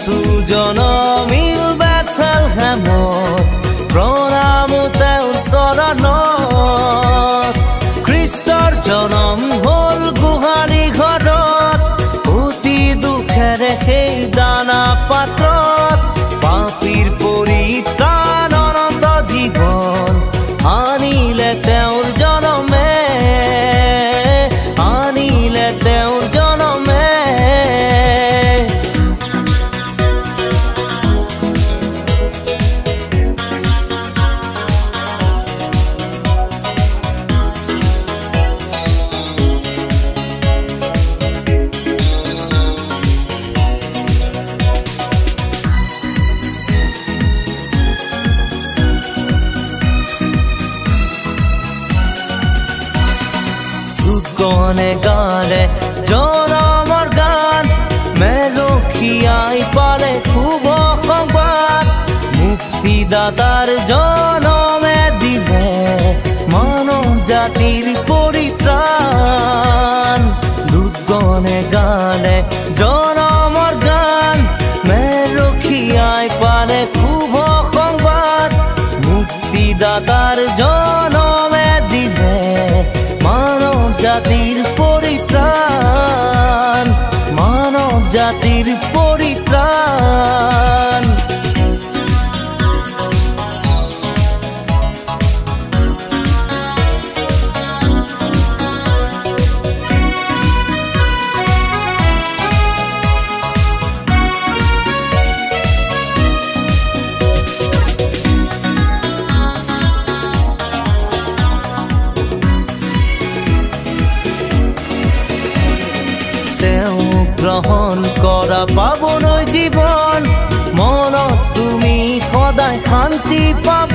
যিশু জনমিল বেথলেহেমত প্ৰণাম তেওঁৰ চৰণত খ্ৰীষ্টৰ জনম হ'ল গোহালি ঘৰত অতি দুখেৰে সেই দানা পাত্ৰত পাপীৰ পৰিত্ৰাণ অনন্ত জীৱন আনিলে তেওঁৰ জনমে আনিলে তেওঁৰ জনমে গনে গানে জনমৰ গান মেলখিয়াই পালে শুভ সংবাদ মুক্তিদাতাৰ জনমে দিলে মানৱ জাতিৰ পৰিত্ৰাণ দুগনে গানে জনমৰ গান মেলখিয়াই পালে শুভ সংবাদ মুক্তিদাতাৰ জনমে দিলে মানৱ জাতিৰ পৰিত্ৰাণ মানৱ জাতিৰ পৰিত্ৰাণ গ্ৰহণ কৰা পাবলৈ জীৱন মনত তুমি সদায় শান্তি পাবা